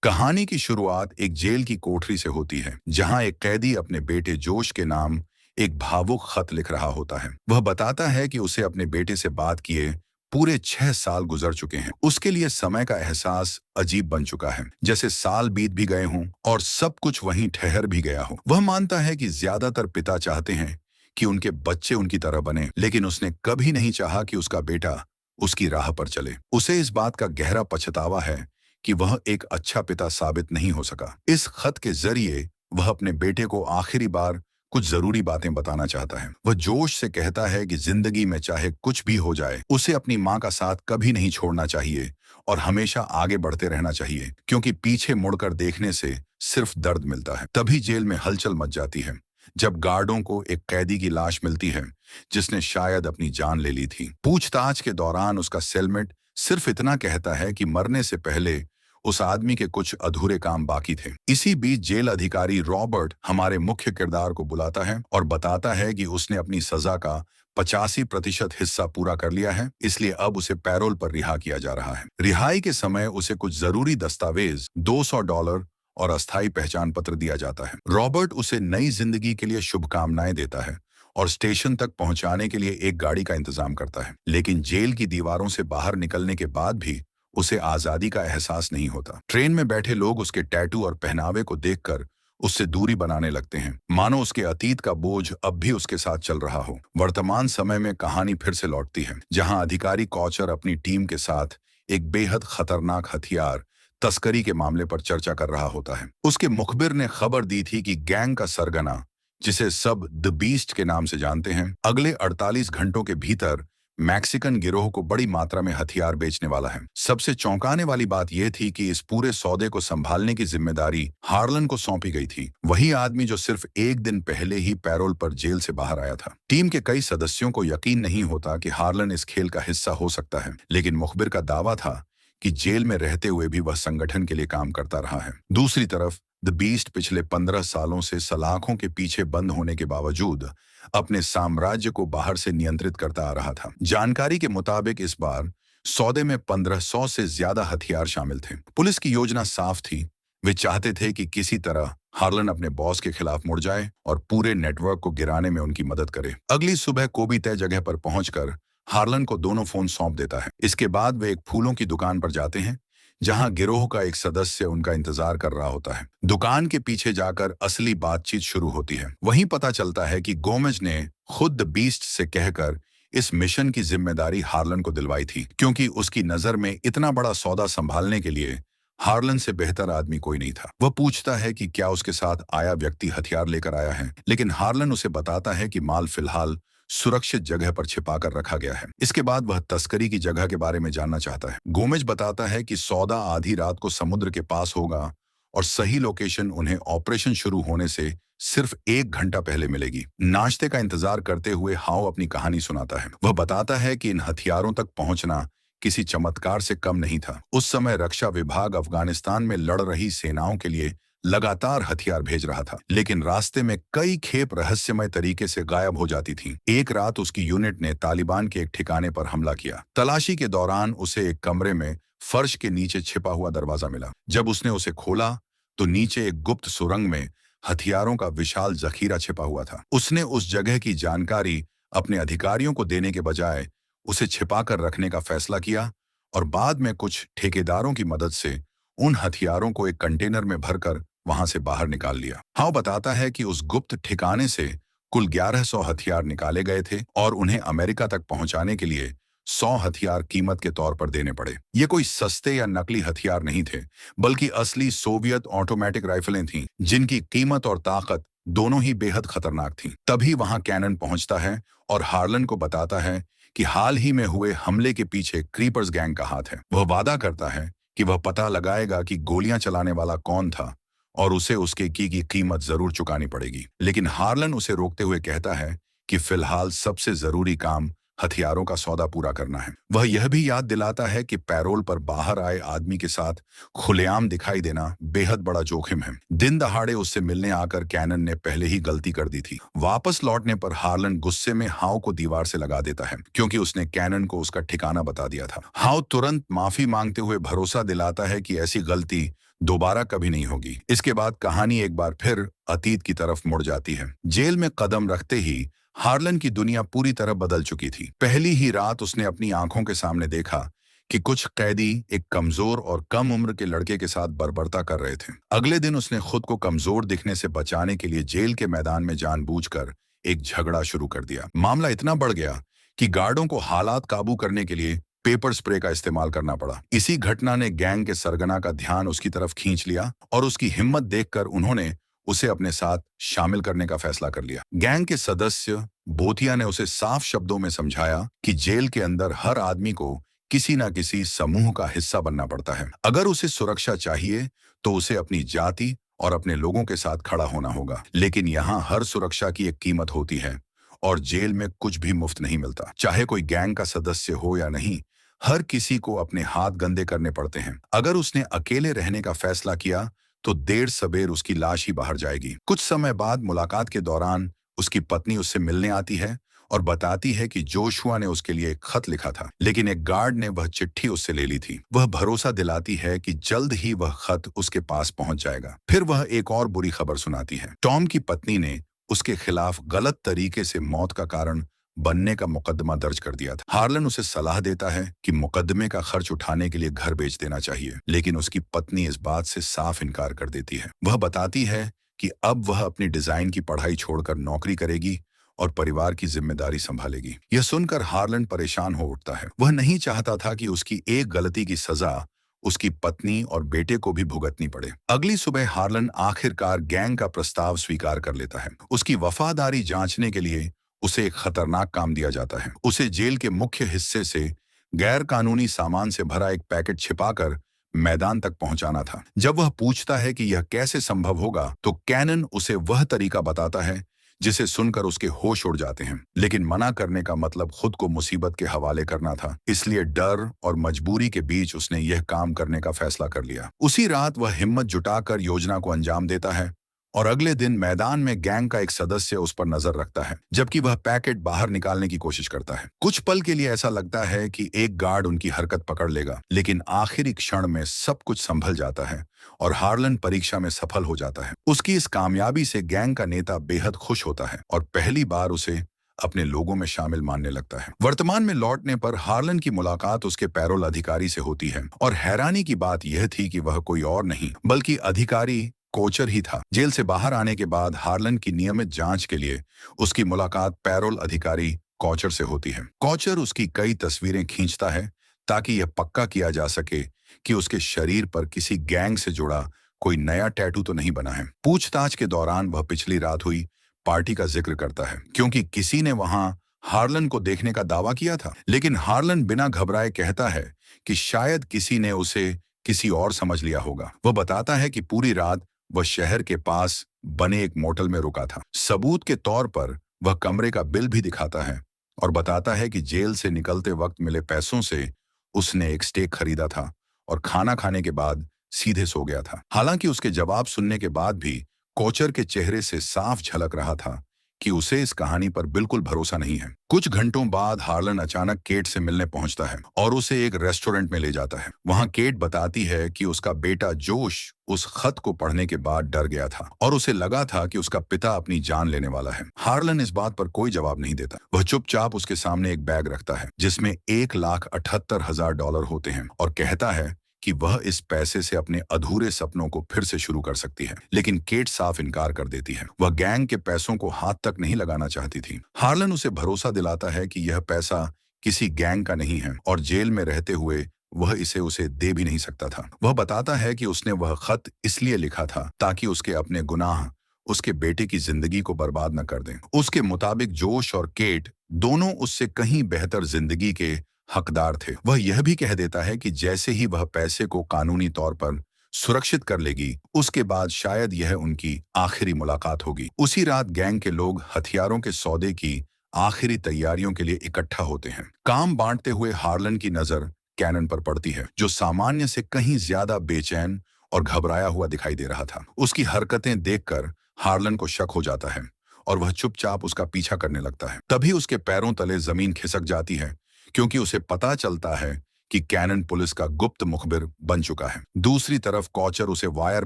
कहानी की शुरुआत एक जेल की कोठरी से होती है, जहां एक कैदी अपने बेटे जोश के नाम एक भावुक खत लिख रहा होता है। वह बताता है कि उसे अपने बेटे से बात किए पूरे 6 साल गुजर चुके हैं। उसके लिए समय का एहसास अजीब बन चुका है, जैसे साल बीत भी गए हों और सब कुछ वहीं ठहर भी गया हो। वह मानता है कि ज्यादातर पिता चाहते हैं कि उनके बच्चे उनकी तरह बने, लेकिन उसने कभी नहीं चाहा कि उसका बेटा उसकी राह पर चले। उसे इस बात का गहरा पछतावा है कि वह एक अच्छा पिता साबित नहीं हो सका। इस खत के जरिए वह अपने बेटे को आखिरी बार कुछ जरूरी बातें बताना चाहता है। वह जोश से कहता है कि जिंदगी में चाहे कुछ भी हो जाए, उसे अपनी माँ का साथ कभी नहीं छोड़ना चाहिए और हमेशा आगे बढ़ते रहना चाहिए, क्योंकि पीछे मुड़कर देखने से सिर्फ दर्द मिलता है। तभी जेल में हलचल मच जाती है जब गार्डों को एक कैदी की लाश मिलती है जिसने शायद अपनी जान ले ली थी। पूछताछ के दौरान उसका सेलमेट सिर्फ इतना कहता है कि मरने से पहले उस आदमी के कुछ अधूरे काम बाकी थे। इसी बीच जेल अधिकारी रॉबर्ट हमारे मुख्य किरदार को बुलाता है और बताता है कि उसने अपनी सजा का 85% हिस्सा पूरा कर लिया है, इसलिए अब उसे पैरोल पर रिहा किया जा रहा है। रिहाई के समय उसे कुछ जरूरी दस्तावेज, $200 और अस्थायी पहचान पत्र दिया जाता है। रॉबर्ट उसे नई जिंदगी के लिए शुभकामनाएं देता है और स्टेशन तक पहुंचाने के लिए एक गाड़ी का इंतजाम करता है। लेकिन जेल की दीवारों से बाहर निकलने के बाद भी उसे आजादी का एहसास नहीं होता। ट्रेन में बैठे लोग उसके टैटू और पहनावे को देखकर उससे दूरी बनाने लगते हैं, मानो उसके अतीत का बोझ अब भी उसके साथ चल रहा हो। वर्तमान समय में कहानी फिर से लौटती है, जहां अधिकारी कौचर अपनी टीम के साथ एक बेहद खतरनाक हथियार तस्करी के मामले पर चर्चा कर रहा होता है। उसके मुखबिर ने खबर दी थी कि गैंग का सरगना, जिसे सब द बीस्ट के नाम से जानते हैं, अगले 48 घंटों के भीतर मैक्सिकन गिरोह को बड़ी मात्रा में हथियार बेचने वाला है। सबसे चौंकाने वाली बात यह थी कि इस पूरे सौदे को संभालने की जिम्मेदारी हार्लन को सौंपी गई थी, वही आदमी जो सिर्फ एक दिन पहले ही पैरोल पर जेल से बाहर आया था। टीम के कई सदस्यों को यकीन नहीं होता कि हार्लन इस खेल का हिस्सा हो सकता है, लेकिन मुखबिर का दावा था कि जेल में रहते हुए भी वह संगठन के लिए काम करता रहा है। दूसरी तरफ द बीस्ट पिछले 15 सालों से सलाखों के पीछे बंद होने के बावजूद अपने साम्राज्य को बाहर से नियंत्रित करता आ रहा था। जानकारी के मुताबिक इस बार सौदे में 1500 से ज्यादा हथियार शामिल थे। पुलिस की योजना साफ थी, वे चाहते थे कि किसी तरह हार्लन अपने बॉस के खिलाफ मुड़ जाए और पूरे नेटवर्क को गिराने में उनकी मदद करे। अगली सुबह कोबी तय जगह पर पहुंचकर हार्लन को दोनों फोन सौंप देता है। इसके बाद वे एक फूलों की दुकान पर जाते हैं, जहां गिरोह का एक सदस्य उनका इंतजार कर रहा होता है। दुकान के पीछे जाकर असली बातचीत शुरू होती है। वहीं पता चलता है कि गोमेज ने खुद द बीस्ट से कहकर इस मिशन की जिम्मेदारी हार्लन को दिलवाई थी, क्योंकि उसकी नजर में इतना बड़ा सौदा संभालने के लिए हार्लन से बेहतर आदमी कोई नहीं था। वह पूछता है कि क्या उसके साथ आया व्यक्ति हथियार लेकर आया है, लेकिन हार्लन उसे बताता है कि माल फिलहाल सुरक्षित जगह पर छिपा कर रखा गया है। इसके बाद वह तस्करी की जगह के बारे में जानना चाहता है। गोमेज बताता है कि सौदा आधी रात को समुद्र के पास होगा और सही लोकेशन उन्हें ऑपरेशन शुरू होने से सिर्फ 1 घंटा पहले मिलेगी। नाश्ते का इंतजार करते हुए हाउ अपनी कहानी सुनाता है। वह बताता है कि इन हथियारों तक पहुंचना किसी चमत्कार से कम नहीं था। उस समय रक्षा विभाग अफगानिस्तान में लड़ रही सेनाओं के लिए लगातार हथियार भेज रहा था, लेकिन रास्ते में कई खेप रहस्यमय तरीके से गायब हो जाती थीं। एक रात उसकी यूनिट ने तालिबान के एक ठिकाने पर हमला किया। तलाशी के दौरान उसे एक कमरे में फर्श के नीचे छिपा हुआ दरवाजा मिला। जब उसने उसे खोला तो नीचे एक गुप्त सुरंग में हथियारों का विशाल जखीरा छिपा हुआ था। उसने उस जगह की जानकारी अपने अधिकारियों को देने के बजाय उसे छिपाकर रखने का फैसला किया और बाद में कुछ ठेकेदारों की मदद से उन हथियारों को एक कंटेनर में भरकर वहां से बाहर निकाल लिया। हाउ बताता है कि उस गुप्त ठिकाने से कुल 1100 हथियार निकाले गए थे और उन्हें अमेरिका तक पहुंचाने के लिए 100 हथियार कीमत के तौर पर देने पड़े। ये कोई सस्ते या नकली हथियार नहीं थे, बल्कि असली सोवियत ऑटोमेटिक राइफलें थीं, जिनकी कीमत और ताकत दोनों ही बेहद खतरनाक थीं। तभी वहां कैनन पहुंचता है और हार्लन को बताता है कि हाल ही में हुए हमले के पीछे क्रीपर्स गैंग का हाथ है। वह वादा करता है कि वह पता लगाएगा कि गोलियां चलाने वाला कौन था और उसे उसके की कीमत जरूर चुकानी पड़ेगी। लेकिन हार्लन उसे रोकते हुए कहता है कि फिलहाल सबसे जरूरी काम हथियारों का सौदा पूरा करना है। वह यह भी याद दिलाता है कि पैरोल पर बाहर आए आदमी के साथ खुलेआम दिखाई देना बेहद बड़ा जोखिम है। दिन दहाड़े उससे मिलने आकर कैनन ने पहले ही गलती कर दी थी। वापस लौटने पर हार्लन गुस्से में हाउ को दीवार से लगा देता है, क्योंकि उसने कैनन को उसका ठिकाना बता दिया था। हाउ तुरंत माफी मांगते हुए भरोसा दिलाता है कि ऐसी गलती दोबारा कभी नहीं होगी। इसके बाद कहानी एक बार फिर अतीत की तरफ मुड़ जाती है। जेल में कदम रखते ही हार्लन की दुनिया पूरी तरह बदल चुकी थी। पहली ही रात उसने अपनी आंखों के सामने देखा कि कुछ कैदी एक कमजोर और कम उम्र के लड़के के साथ बर्बरता कर रहे थे। अगले दिन उसने खुद को कमजोर दिखने से बचाने के लिए जेल के मैदान में जानबूझकर एक झगड़ा शुरू कर दिया। मामला इतना बढ़ गया कि गार्डों को हालात काबू करने के लिए पेपर स्प्रे का इस्तेमाल करना पड़ा। इसी घटना ने गैंग के सरगना का ध्यान उसकी तरफ खींच लिया और उसकी हिम्मत देखकर उन्होंने उसे अपने साथ शामिल करने का फैसला कर लिया। गैंग के सदस्य बोथिया ने उसे साफ शब्दों में समझाया कि जेल के अंदर हर आदमी को किसी न किसी समूह का हिस्सा बनना पड़ता है। अगर उसे सुरक्षा चाहिए तो उसे अपनी जाति और अपने लोगों के साथ खड़ा होना होगा। लेकिन यहाँ हर सुरक्षा की एक कीमत होती है और जेल में कुछ भी मुफ्त नहीं मिलता। चाहे कोई गैंग का सदस्य हो या नहीं, हर किसी को अपने हाथ गंदे करने पड़ते हैं। अगर उसने अकेले रहने का फैसला किया तो देर सबेर उसकी लाश ही बाहर जाएगी। कुछ समय बाद मुलाकात के दौरान उसकी पत्नी उससे मिलने आती है और बताती है कि जोशुआ ने उसके लिए एक खत लिखा था, लेकिन एक गार्ड ने वह चिट्ठी उससे ले ली थी। वह भरोसा दिलाती है कि जल्द ही वह खत उसके पास पहुंच जाएगा। फिर वह एक और बुरी खबर सुनाती है। टॉम की पत्नी ने उसके खिलाफ गलत तरीके से मौत का कारण बनने का मुकदमा दर्ज कर दिया था। हार्लन उसे सलाह देता है कि मुकदमे का खर्च उठाने के लिए घर बेच देना चाहिए, लेकिन उसकी पत्नी इस बात से साफ इनकार कर देती है। वह बताती है कि अब वह अपनी डिजाइन की पढ़ाई छोड़कर नौकरी करेगी और परिवार की जिम्मेदारी संभालेगी। यह सुनकर हार्लन परेशान हो उठता है। वह नहीं चाहता था कि उसकी एक गलती की सजा उसकी पत्नी और बेटे को भी भुगतनी पड़े। अगली सुबह हार्लन आखिरकार गैंग का प्रस्ताव स्वीकार कर लेता है। उसकी वफादारी जांचने के लिए उसे एक खतरनाक काम दिया जाता है। उसे जेल के मुख्य हिस्से से गैर कानूनी सामान से भरा एक पैकेट छिपाकर मैदान तक पहुंचाना था। जब वह पूछता है कि यह कैसे संभव होगा, तो कैनन उसे वह तरीका बताता है जिसे सुनकर उसके होश उड़ जाते हैं। लेकिन मना करने का मतलब खुद को मुसीबत के हवाले करना था, इसलिए डर और मजबूरी के बीच उसने यह काम करने का फैसला कर लिया। उसी रात वह हिम्मत जुटाकर योजना को अंजाम देता है और अगले दिन मैदान में गैंग का एक सदस्य उस पर नजर रखता है, जबकि वह पैकेट बाहर निकालने की कोशिश करता है। कुछ पल के लिए ऐसा लगता है कि एक गार्ड उनकी हरकत पकड़ लेगा, लेकिन आखिरी क्षण में सब कुछ संभल जाता है और हार्लन परीक्षा में सफल हो जाता है। उसकी इस कामयाबी से गैंग का नेता बेहद खुश होता है और पहली बार उसे अपने लोगों में शामिल मानने लगता है। वर्तमान में लौटने पर हार्लन की मुलाकात उसके पैरोल अधिकारी से होती है और हैरानी की बात यह थी कि वह कोई और नहीं बल्कि अधिकारी कोचर ही था। जेल से बाहर आने के बाद हार्लन की नियमित जांच के लिए उसकी मुलाकात पैरोल अधिकारी कोचर से होती है। कोचर उसकी कई तस्वीरें खींचता है ताकि यह पक्का किया जा सके कि उसके शरीर पर किसी गैंग से जुड़ा कोई नया टैटू तो नहीं बना है। पूछताछ के दौरान वह पिछली रात हुई पार्टी का जिक्र करता है, क्योंकि किसी ने वहां हार्लन को देखने का दावा किया था। लेकिन हार्लन बिना घबराए कहता है कि शायद किसी ने उसे किसी और समझ लिया होगा। वह बताता है कि पूरी रात वह शहर के पास बने एक मोटल में रुका था। सबूत के तौर पर वह कमरे का बिल भी दिखाता है और बताता है कि जेल से निकलते वक्त मिले पैसों से उसने एक स्टेक खरीदा था और खाना खाने के बाद सीधे सो गया था। हालांकि उसके जवाब सुनने के बाद भी कोचर के चेहरे से साफ झलक रहा था कि उसे इस कहानी पर बिल्कुल भरोसा नहीं है। कुछ घंटों बाद हार्लन अचानक केट से मिलने पहुंचता है और उसे एक रेस्टोरेंट में ले जाता है। वहां केट बताती है कि उसका बेटा जोश उस खत को पढ़ने के बाद डर गया था और उसे लगा था कि उसका पिता अपनी जान लेने वाला है। हार्लन इस बात पर कोई जवाब नहीं देता। वह चुपचाप उसके सामने एक बैग रखता है जिसमें $1,78,000 होते हैं और कहता है कि वह इस पैसे से अपने अधूरे सपनों को फिर से शुरू कर सकती है। लेकिन केट साफ इनकार कर देती है। वह गैंग के पैसों को हाथ तक नहीं लगाना चाहती थी। हार्लन उसे भरोसा दिलाता है कि यह पैसा किसी गैंग का नहीं है और जेल में रहते हुए वह इसे उसे दे भी नहीं सकता था। वह बताता है कि उसने वह खत इसलिए लिखा था ताकि उसके अपने गुनाह उसके बेटे की जिंदगी को बर्बाद न कर दें। उसके मुताबिक जोश और केट दोनों उससे कहीं बेहतर जिंदगी के हकदार थे। वह यह भी कह देता है कि जैसे ही वह पैसे को कानूनी तौर पर सुरक्षित कर लेगी, उसके बाद शायद यह उनकी आखिरी मुलाकात होगी। उसी रात गैंग के लोग हथियारों के सौदे की आखिरी तैयारियों के लिए इकट्ठा होते हैं। काम बांटते हुए हार्लन की नजर कैनन पर पड़ती है, जो सामान्य से कहीं ज्यादा बेचैन और घबराया हुआ दिखाई दे रहा था। उसकी हरकतें देखकर हार्लन को शक हो जाता है और वह चुपचाप उसका पीछा करने लगता है। तभी उसके पैरों तले जमीन खिसक जाती है, क्योंकि उसे पता चलता है कि कैनन पुलिस का गुप्त मुखबिर बन चुका है। दूसरी तरफ कॉचर उसे वायर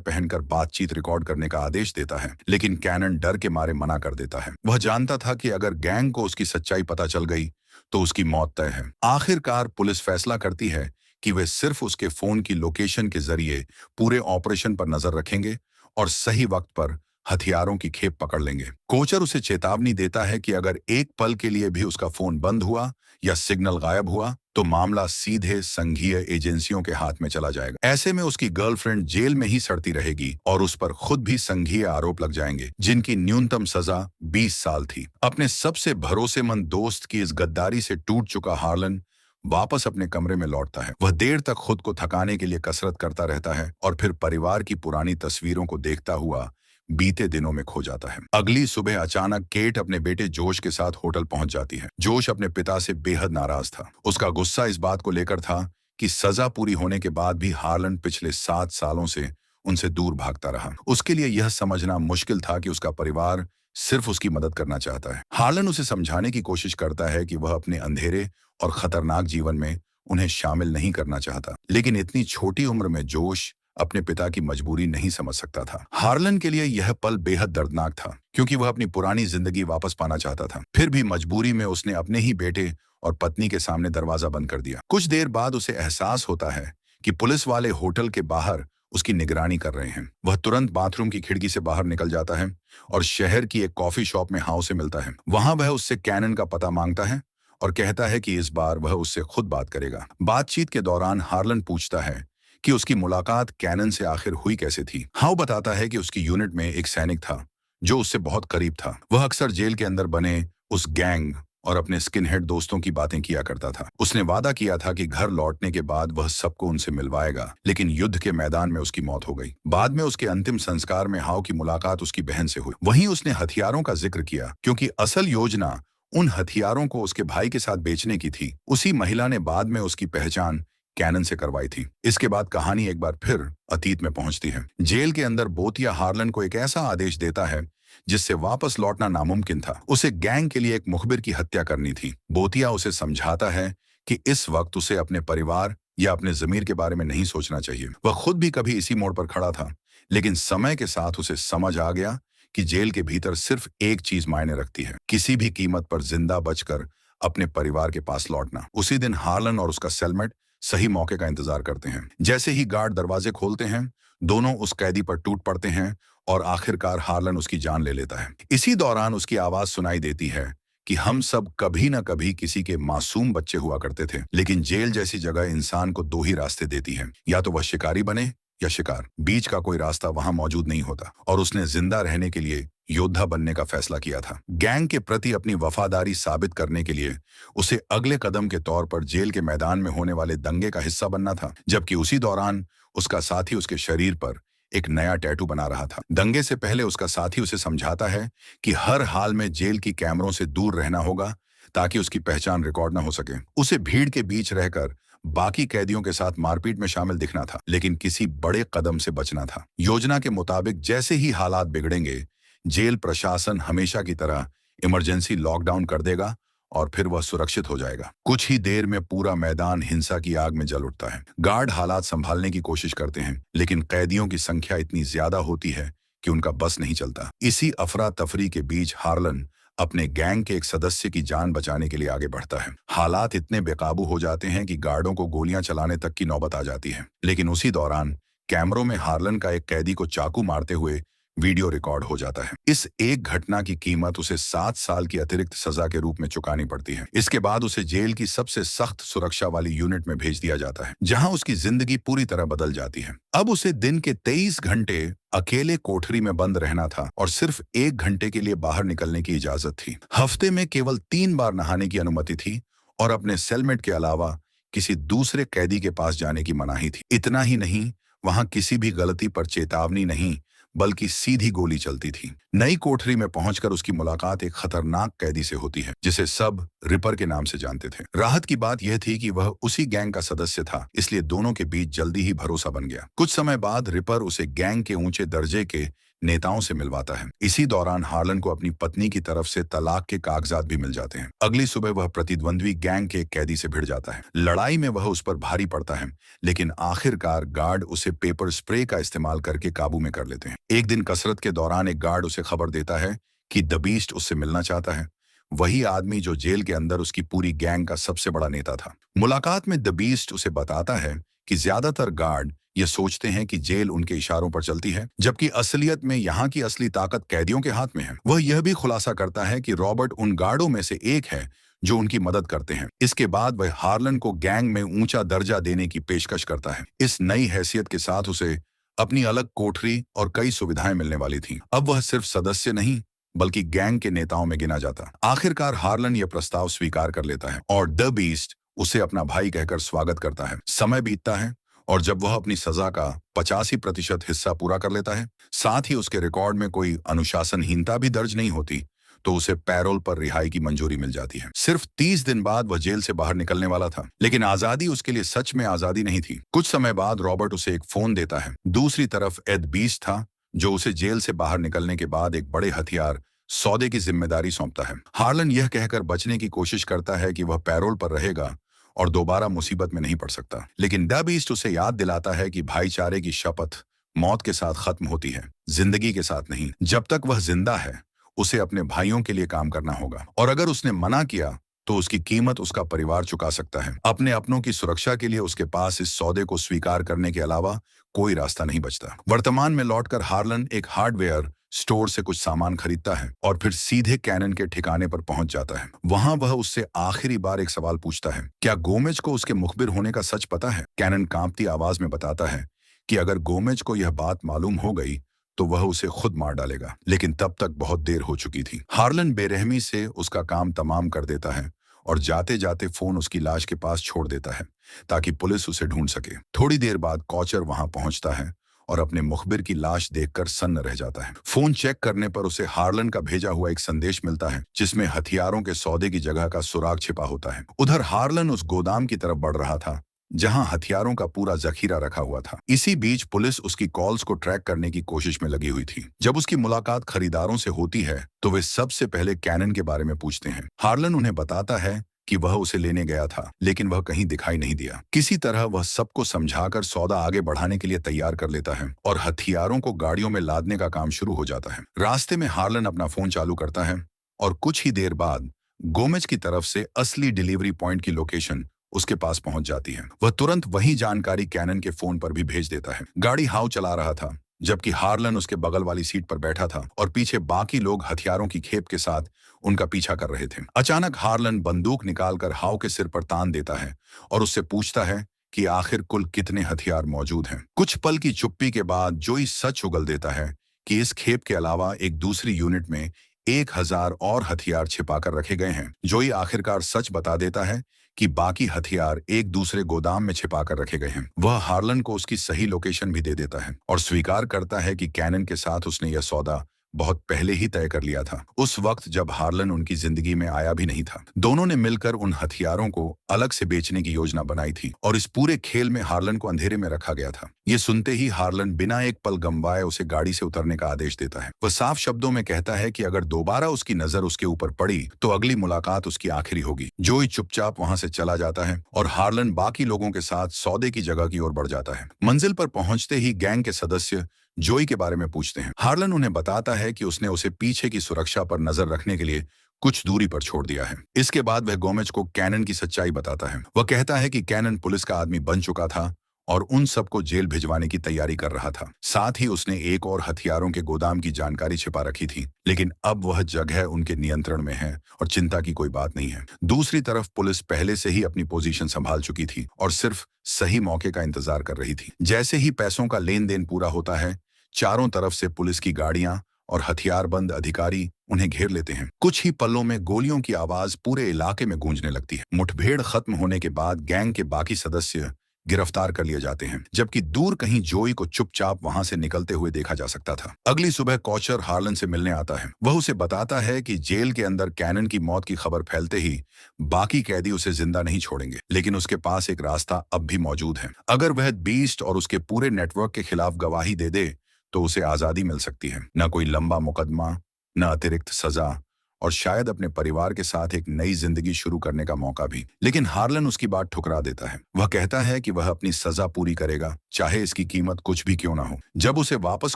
पहनकर बातचीत रिकॉर्ड करने का आदेश देता है, लेकिन कैनन डर के मारे मना कर देता है। वह जानता था कि अगर गैंग को उसकी सच्चाई पता चल गई तो उसकी मौत तय है। आखिरकार पुलिस फैसला करती है कि वे सिर्फ उसके फोन की लोकेशन के जरिए पूरे ऑपरेशन पर नजर रखेंगे और सही वक्त पर हथियारों की खेप पकड़ लेंगे। कोचर उसे चेतावनी देता है कि अगर एक पल के लिए भी उसका फोन बंद हुआ या सिग्नल गायब हुआ तो मामला सीधे संघीय एजेंसियों के हाथ में चला जाएगा। ऐसे में उसकी गर्लफ्रेंड जेल में ही सड़ती रहेगी और उस पर खुद भी संघीय आरोप लग जाएंगे, जिनकी न्यूनतम सजा 20 साल थी। अपने सबसे भरोसेमंद दोस्त की इस गद्दारी से टूट चुका हार्लन वापस अपने कमरे में लौटता है। वह देर तक खुद को थकाने के लिए कसरत करता रहता है और फिर परिवार की पुरानी तस्वीरों को देखता हुआ बीते दिनों में खो जाता है। अगली सुबह अचानक केट अपने बेटे जोश के साथ होटल पहुंच जाती है। जोश अपने पिता से बेहद नाराज था। उसका गुस्सा इस बात को लेकर था कि सजा पूरी होने के बाद भी हार्लन पिछले 7 सालों से उनसे दूर भागता रहा। उसके लिए यह समझना मुश्किल था कि उसका परिवार सिर्फ उसकी मदद करना चाहता है। हार्लन उसे समझाने की कोशिश करता है कि वह अपने अंधेरे और खतरनाक जीवन में उन्हें शामिल नहीं करना चाहता, लेकिन इतनी छोटी उम्र में जोश अपने पिता की मजबूरी नहीं समझ सकता था। हार्लन के लिए यह पल बेहद दर्दनाक था, क्योंकि वह अपनी पुरानी जिंदगी वापस पाना चाहता था। फिर भी मजबूरी में उसने अपने ही बेटे और पत्नी के सामने दरवाजा बंद कर दिया। कुछ देर बाद उसे एहसास होता है कि पुलिस वाले होटल के बाहर उसकी निगरानी कर रहे हैं। वह तुरंत बाथरूम की खिड़की से बाहर निकल जाता है और शहर की एक कॉफी शॉप में हाउ से मिलता है। वहां वह उससे कैनन का पता मांगता है और कहता है कि इस बार वह उससे खुद बात करेगा। बातचीत के दौरान हार्लन पूछता है कि उसकी मुलाकात कैनन से आखिर हुई कैसे थी। हाउ बताता है कि उसकी यूनिट में एक सैनिक था जो उससे बहुत करीब था। वह अक्सर जेल के अंदर बने उस गैंग और अपने स्किनहेड दोस्तों की बातें किया करता था। उसने वादा किया था कि घर लौटने के बाद वह सबको उनसे मिलवाएगा, लेकिन युद्ध के मैदान में उसकी मौत हो गई। बाद में उसके अंतिम संस्कार में हाउ की मुलाकात उसकी बहन से हुई। वहीं उसने हथियारों का जिक्र किया, क्योंकि असल योजना उन हथियारों को उसके भाई के साथ बेचने की थी। उसी महिला ने बाद में उसकी पहचान कैनन से करवाई थी। इसके बाद कहानी एक बार फिर अतीत में पहुंचती है। जेल के अंदर बोतिया हार्लन को एक ऐसा आदेश देता है जिससे वापस लौटना नामुमकिन था। उसे गैंग के लिए एक मुखबिर की हत्या करनी थी। बोतिया उसे समझाता है कि इस वक्त उसे अपने परिवार या अपने जमीर के बारे में नहीं सोचना चाहिए। वह खुद भी कभी इसी मोड़ पर खड़ा था, लेकिन समय के साथ उसे समझ आ गया कि जेल के भीतर सिर्फ एक चीज मायने रखती है, किसी भी कीमत पर जिंदा बचकर अपने परिवार के पास लौटना। उसी दिन हार्लन और उसका सेलमेट सही मौके का इंतजार करते हैं। जैसे ही गार्ड दरवाजे खोलते हैं, दोनों उस कैदी पर टूट पड़ते हैं और आखिरकार हार्लन उसकी जान ले लेता है। इसी दौरान उसकी आवाज सुनाई देती है कि हम सब कभी न कभी किसी के मासूम बच्चे हुआ करते थे, लेकिन जेल जैसी जगह इंसान को 2 ही रास्ते देती है, या तो वह शिकारी बने या शिकार। बीच का कोई रास्ता वहां मौजूद नहीं होता और उसने जिंदा रहने के लिए योद्धा बनने का फैसला किया था। गैंग के प्रति अपनी वफादारी साबित करने के लिए उसे अगले कदम के तौर पर जेल के मैदान में होने वाले दंगे का हिस्सा बनना था, जबकि उसी दौरान उसका साथी उसके शरीर पर एक नया टैटू बना रहा था। दंगे से पहले उसका साथी उसे समझाता है कि हर हाल में जेल की कैमरों से दूर रहना होगा ताकि उसकी पहचान रिकॉर्ड न हो सके। उसे भीड़ के बीच रहकर बाकी कैदियों के साथ मारपीट में शामिल दिखना था, लेकिन किसी बड़े कदम से बचना था। योजना के मुताबिक जैसे ही हालात बिगड़ेंगे, जेल प्रशासन हमेशा की तरह इमरजेंसी लॉकडाउन कर देगा और फिर वह सुरक्षित हो जाएगा। कुछ ही देर में पूरा मैदान हिंसा की आग में जल उठता है। गार्ड हालात संभालने की कोशिश करते हैं, लेकिन कैदियों की संख्या इतनी ज्यादा होती है कि उनका बस नहीं चलता। इसी अफरा तफरी के बीच हार्लन अपने गैंग के एक सदस्य की जान बचाने के लिए आगे बढ़ता है। हालात इतने बेकाबू हो जाते हैं कि गार्डों को गोलियां चलाने तक की नौबत आ जाती है, लेकिन उसी दौरान कैमरों में हार्लन का एक कैदी को चाकू मारते हुए वीडियो रिकॉर्ड हो जाता है। इस एक घटना की कीमत उसे 7 साल की अतिरिक्त सजा के रूप में चुकानी पड़ती है। इसके बाद उसे जेल की सबसे सख्त सुरक्षा वाली यूनिट में भेज दिया जाता है, जहां उसकी जिंदगी पूरी तरह बदल जाती है। अब उसे दिन के 23 घंटे अकेले कोठरी में बंद रहना था और सिर्फ 1 घंटे के लिए बाहर निकलने की इजाजत थी। हफ्ते में केवल 3 बार नहाने की अनुमति थी और अपने सेलमेट के अलावा किसी दूसरे कैदी के पास जाने की मनाही थी। इतना ही नहीं, वहां किसी भी गलती पर चेतावनी नहीं बल्कि सीधी गोली चलती थी। नई कोठरी में पहुंचकर उसकी मुलाकात एक खतरनाक कैदी से होती है, जिसे सब रिपर के नाम से जानते थे। राहत की बात यह थी कि वह उसी गैंग का सदस्य था, इसलिए दोनों के बीच जल्दी ही भरोसा बन गया। कुछ समय बाद रिपर उसे गैंग के ऊंचे दर्जे के नेताओं से मिलवाता है। इसी दौरान हार्लन को अपनी पत्नी की तरफ से तलाक के कागजात भी मिल जाते हैं। अगली सुबह वह प्रतिद्वंद्वी गैंग के एक कैदी से भिड़ जाता है। लड़ाई में वह उस पर भारी पड़ता है, लेकिन आखिरकार गार्ड उसे पेपर स्प्रे का इस्तेमाल करके काबू में कर लेते हैं। एक दिन कसरत के दौरान एक गार्ड उसे खबर देता है कि द बीस्ट उससे मिलना चाहता है, वही आदमी जो जेल के अंदर उसकी पूरी गैंग का सबसे बड़ा नेता था। मुलाकात में द बीस्ट उसे बताता है कि ज्यादातर गार्ड ये सोचते हैं कि जेल उनके इशारों पर चलती है, जबकि असलियत में यहाँ की असली ताकत कैदियों के हाथ में है। वह यह भी खुलासा करता है कि रॉबर्ट उन गार्डों में से एक है जो उनकी मदद करते हैं। इसके बाद वह हार्लन को गैंग में ऊंचा दर्जा देने की पेशकश करता है। इस नई हैसियत के साथ उसे अपनी अलग कोठरी और कई सुविधाएं मिलने वाली थी। अब वह सिर्फ सदस्य नहीं बल्कि गैंग के नेताओं में गिना जाता। आखिरकार हार्लन यह प्रस्ताव स्वीकार कर लेता है और द बीस्ट उसे अपना भाई कहकर स्वागत करता है। समय बीतता है और जब वह अपनी सजा का 85% हिस्सा पूरा कर लेता है, साथ ही उसके रिकॉर्ड में कोई अनुशासनहीनता भी दर्ज नहीं होती, तो उसे पैरोल पर रिहाई की मंजूरी मिल जाती है। सिर्फ 30 दिन बाद वह जेल से बाहर निकलने वाला था, लेकिन आजादी उसके लिए सच में आजादी नहीं थी। कुछ समय बाद रॉबर्ट उसे एक फोन देता है। दूसरी तरफ एड बीस्ट था, जो उसे जेल से बाहर निकलने के बाद एक बड़े हथियार सौदे की जिम्मेदारी सौंपता है। हार्लन यह कहकर बचने की कोशिश करता है कि वह पैरोल पर रहेगा और दोबारा मुसीबत में नहीं पड़ सकता, लेकिन द बीस्ट उसे याद दिलाता है कि भाईचारे की शपथ मौत के साथ खत्म होती है, जिंदगी के साथ नहीं। जब तक वह जिंदा है उसे अपने भाइयों के लिए काम करना होगा, और अगर उसने मना किया तो उसकी कीमत उसका परिवार चुका सकता है। अपने अपनों की सुरक्षा के लिए उसके पास इस सौदे को स्वीकार करने के अलावा कोई रास्ता नहीं बचता। वर्तमान में लौटकर हार्लन एक हार्डवेयर स्टोर से कुछ सामान खरीदता है और फिर सीधे कैनन के ठिकाने पर पहुंच जाता है। वहां वह उससे आखिरी बार एक सवाल पूछता है, क्या गोमेज को उसके मुखबिर होने का सच पता है? कैनन कांपती आवाज में बताता है कि अगर गोमेज को यह बात मालूम हो गई तो वह उसे खुद मार डालेगा, लेकिन तब तक बहुत देर हो चुकी थी। हार्लन बेरहमी से उसका काम तमाम कर देता है और जाते जाते फोन उसकी लाश के पास छोड़ देता है ताकि पुलिस उसे ढूंढ सके। थोड़ी देर बाद कॉचर वहां पहुंचता है और अपने मुखबिर की लाश देखकर सन्न रह जाता है। फोन चेक करने पर उसे हार्लन का भेजा हुआ एक संदेश मिलता है, जिसमें हथियारों के सौदे की जगह का सुराग छिपा होता है। उधर हार्लन उस गोदाम की तरफ बढ़ रहा था जहां हथियारों का पूरा जखीरा रखा हुआ था। इसी बीच पुलिस उसकी कॉल्स को ट्रैक करने की कोशिश में लगी हुई थी। जब उसकी मुलाकात खरीदारों से होती है तो वे सबसे पहले कैनन के बारे में पूछते हैं। हार्लन उन्हें बताता है कि वह उसे लेने गया था, लेकिन वह कहीं दिखाई नहीं दिया। किसी तरह वह सबको समझाकर सौदा आगे बढ़ाने के लिए तैयार कर लेता है और हथियारों को गाड़ियों में लादने का काम शुरू हो जाता है। रास्ते में हार्लन अपना फोन चालू करता है और कुछ ही देर बाद गोमेज की तरफ से असली डिलीवरी पॉइंट की लोकेशन उसके पास पहुंच जाती है। वह तुरंत वही जानकारी कैनन के फोन पर भी भेज देता है। गाड़ी हाउ चला रहा था, जबकि हार्लन उसके बगल वाली सीट पर बैठा था और पीछे बाकी लोग हथियारों की खेप के साथ उनका पीछा कर रहे थे। अचानक हार्लन बंदूक निकालकर हाउ के सिर पर तान देता है और उससे पूछता है कि आखिर कुल कितने हथियार मौजूद हैं। कुछ पल की चुप्पी के बाद जोई सच उगल देता है कि इस खेप के अलावा एक दूसरी यूनिट में 1000 और हथियार छिपाकर रखे गए हैं। जोई आखिरकार सच बता देता है कि बाकी हथियार एक दूसरे गोदाम में छिपाकर रखे गए हैं। वह हार्लन को उसकी सही लोकेशन भी दे देता है और स्वीकार करता है कि कैनन के साथ उसने यह सौदा बहुत पहले ही तय कर लिया था, उस वक्त जब हार्लन उनकी जिंदगी में आया भी नहीं था। दोनों ने मिलकर उन हथियारों को अलग से बेचने की योजना बनाई थी और इस पूरे खेल में हार्लन को अंधेरे में रखा गया था। ये सुनते ही हार्लन बिना एक पल गंवाए उसे गाड़ी से उतरने का आदेश देता है। वह साफ शब्दों में कहता है कि अगर दोबारा उसकी नजर उसके ऊपर पड़ी तो अगली मुलाकात उसकी आखिरी होगी। जोई चुपचाप वहां से चला जाता है और हार्लन बाकी लोगों के साथ सौदे की जगह की ओर बढ़ जाता है। मंजिल पर पहुंचते ही गैंग के सदस्य जोई के बारे में पूछते हैं। हार्लन उन्हें बताता है कि उसने उसे पीछे की सुरक्षा पर नजर रखने के लिए कुछ दूरी पर छोड़ दिया है। इसके बाद वह गोमेज को कैनन की सच्चाई बताता है। वह कहता है कि कैनन पुलिस का आदमी बन चुका था और उन सबको जेल भिजवाने की तैयारी कर रहा था। साथ ही उसने एक और हथियारों के गोदाम की जानकारी छिपा रखी थी, लेकिन अब वह जगह उनके नियंत्रण में है और चिंता की कोई बात नहीं है। दूसरी तरफ पुलिस पहले से ही अपनी पोजीशन संभाल चुकी थी और सिर्फ सही मौके का इंतजार कर रही थी। जैसे ही पैसों का लेन देन पूरा होता है, चारों तरफ से पुलिस की गाड़ियां और हथियारबंद अधिकारी उन्हें घेर लेते हैं। कुछ ही पलों में गोलियों की आवाज पूरे इलाके में गूंजने लगती है। मुठभेड़ खत्म होने के बाद गैंग के बाकी सदस्य गिरफ्तार कर लिए जाते हैं, जबकि दूर कहीं जोई को चुपचाप वहां से निकलते हुए देखा जा सकता था। अगली सुबह कॉचर हार्लन से मिलने आता है। वह उसे बताता है कि जेल के अंदर कैनन की मौत की खबर फैलते ही बाकी कैदी उसे जिंदा नहीं छोड़ेंगे, लेकिन उसके पास एक रास्ता अब भी मौजूद है। अगर वह बीस्ट और उसके पूरे नेटवर्क के खिलाफ गवाही दे दे तो उसे आज़ादी मिल सकती है, न कोई लंबा मुकदमा, न अतिरिक्त सजा, और शायद अपने परिवार के साथ एक नई जिंदगी शुरू करने का मौका भी। लेकिन हार्लन उसकी बात ठुकरा देता है। वह कहता है कि वह अपनी सजा पूरी करेगा, चाहे इसकी कीमत कुछ भी क्यों ना हो। जब उसे वापस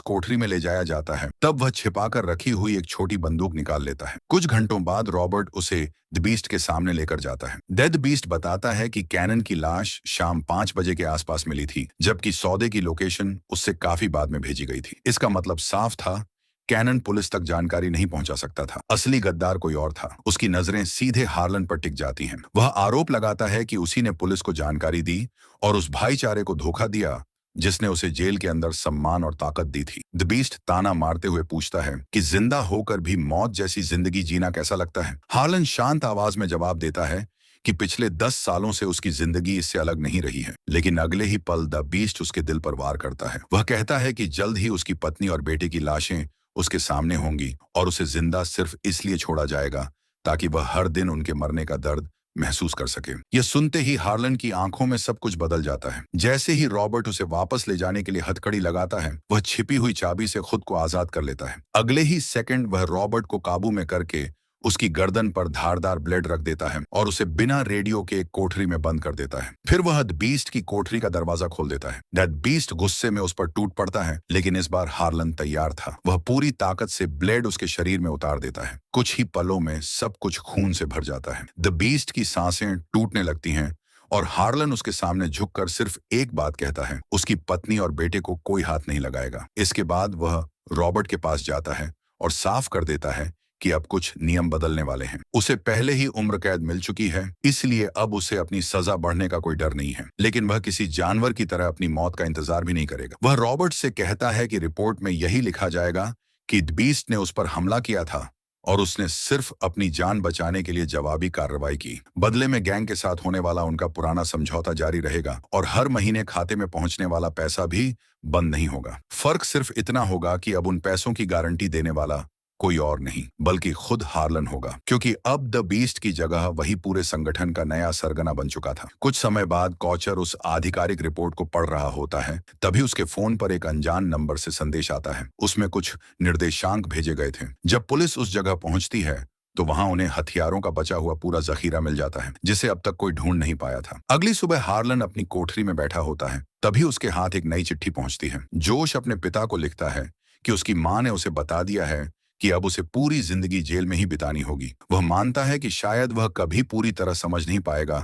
कोठरी में ले जाया जाता है, तब वह छिपाकर रखी हुई एक छोटी बंदूक निकाल लेता है। कुछ घंटों बाद रॉबर्ट उसे द बीस्ट के सामने लेकर जाता है। डेड बीस्ट बताता है कि कैनन की लाश शाम 5 बजे के आसपास मिली थी, जबकि सौदे की लोकेशन उससे काफी बाद में भेजी गई थी। इसका मतलब साफ था, कैनन पुलिस तक जानकारी नहीं पहुंचा सकता था। असली गद्दार कोई और था। उसकी नजरें सीधे हार्लन पर टिक जाती हैं। वह आरोप लगाता है कि उसी ने पुलिस को जानकारी दी और उस भाईचारे को धोखा दिया जिसने उसे जेल के अंदर सम्मान और ताकत दी थी। द बीस्ट ताना मारते हुए पूछता है कि जिंदा होकर भी मौत जैसी जिंदगी जीना कैसा लगता है। हार्लन शांत आवाज में जवाब देता है कि पिछले 10 सालों से उसकी जिंदगी इससे अलग नहीं रही है। लेकिन अगले ही पल द बीस्ट उसके दिल पर वार करता है। वह कहता है कि जल्द ही उसकी पत्नी और बेटे की लाशें उसके सामने होंगी और उसे जिंदा सिर्फ इसलिए छोड़ा जाएगा ताकि वह हर दिन उनके मरने का दर्द महसूस कर सके। यह सुनते ही हार्लन की आंखों में सब कुछ बदल जाता है। जैसे ही रॉबर्ट उसे वापस ले जाने के लिए हथकड़ी लगाता है, वह छिपी हुई चाबी से खुद को आजाद कर लेता है। अगले ही सेकंड वह रॉबर्ट को काबू में करके उसकी गर्दन पर धारदार ब्लेड रख देता है और उसे बिना रेडियो के एक कोठरी में बंद कर देता है। फिर वह द बीस्ट की कोठरी का दरवाजा खोल देता है। दैट बीस्ट गुस्से में उस पर टूट पड़ता है, लेकिन इस बार हार्लन तैयार था। वह पूरी ताकत से ब्लेड उसके शरीर में उतार देता है। कुछ ही पलों में सब कुछ खून से भर जाता है। द बीस्ट की सांसें टूटने लगती हैं और हार्लन उसके सामने झुककर सिर्फ एक बात कहता है, उसकी पत्नी और बेटे को कोई हाथ नहीं लगाएगा। इसके बाद वह रॉबर्ट के पास जाता है और साफ कर देता है कि अब कुछ नियम बदलने वाले हैं। उसे पहले ही उम्र कैद मिल चुकी है, इसलिए अब उसे अपनी सजा बढ़ने का कोई डर नहीं है। लेकिन वह किसी जानवर की तरह अपनी मौत का इंतजार भी नहीं करेगा। वह रॉबर्ट से कहता है कि रिपोर्ट में यही लिखा जाएगा कि बीस्ट ने उस पर हमला किया था और उसने सिर्फ अपनी जान बचाने के लिए जवाबी कार्रवाई की। बदले में गैंग के साथ होने वाला उनका पुराना समझौता जारी रहेगा और हर महीने खाते में पहुंचने वाला पैसा भी बंद नहीं होगा। फर्क सिर्फ इतना होगा कि अब उन पैसों की गारंटी देने वाला कोई और नहीं बल्कि खुद हार्लन होगा, क्योंकि अब द बीस्ट की जगह वही पूरे संगठन का नया सरगना बन चुका था। कुछ समय बाद कॉचर उस आधिकारिक रिपोर्ट को पढ़ रहा होता है, तभी उसके फोन पर एक अनजान नंबर से संदेश आता है। उसमें कुछ निर्देशांक भेजे गए थे। जब पुलिस उस जगह पहुंचती है तो वहां उन्हें हथियारों का बचा हुआ पूरा जखीरा मिल जाता है, जिसे अब तक कोई ढूंढ नहीं पाया था। अगली सुबह हार्लन अपनी कोठरी में बैठा होता है, तभी उसके हाथ एक नई चिट्ठी पहुंचती है। जोश अपने पिता को लिखता है कि उसकी मां ने उसे बता दिया है कि अब उसे पूरी जिंदगी जेल में ही बितानी होगी। वह मानता है कि शायद वह कभी पूरी तरह समझ नहीं पाएगा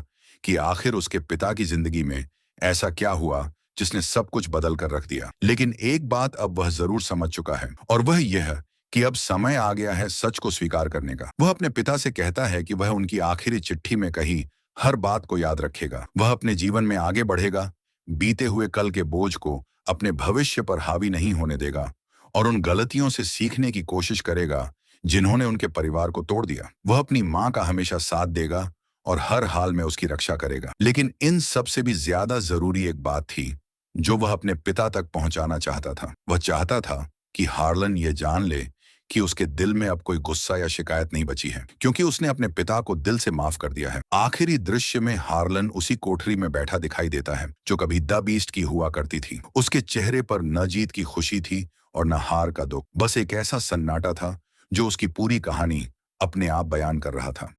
कि आखिर उसके पिता की जिंदगी में ऐसा क्या हुआ जिसने सब कुछ बदल कर रख दिया। लेकिन एक बात अब वह जरूर समझ चुका है, और वह यह कि अब समय आ गया है सच को स्वीकार करने का। वह अपने पिता से कहता है कि वह उनकी आखिरी चिट्ठी में कही हर बात को याद रखेगा। वह अपने जीवन में आगे बढ़ेगा, बीते हुए कल के बोझ को अपने भविष्य पर हावी नहीं होने देगा और उन गलतियों से सीखने की कोशिश करेगा जिन्होंने उनके परिवार को तोड़ दिया। वह अपनी मां का हमेशा साथ देगा और हर हाल में उसकी रक्षा करेगा। लेकिन इन सब से भी ज्यादा जरूरी एक बात थी जो वह अपने पिता तक पहुंचाना चाहता था। वह चाहता था कि हार्लन यह जान ले कि उसके दिल में अब कोई गुस्सा या शिकायत नहीं बची है, क्योंकि उसने अपने पिता को दिल से माफ कर दिया है। आखिरी दृश्य में हार्लन उसी कोठरी में बैठा दिखाई देता है जो कभी द बीस्ट की हुआ करती थी। उसके चेहरे पर न जीत की खुशी थी और न हार का दुख, बस एक ऐसा सन्नाटा था जो उसकी पूरी कहानी अपने आप बयान कर रहा था।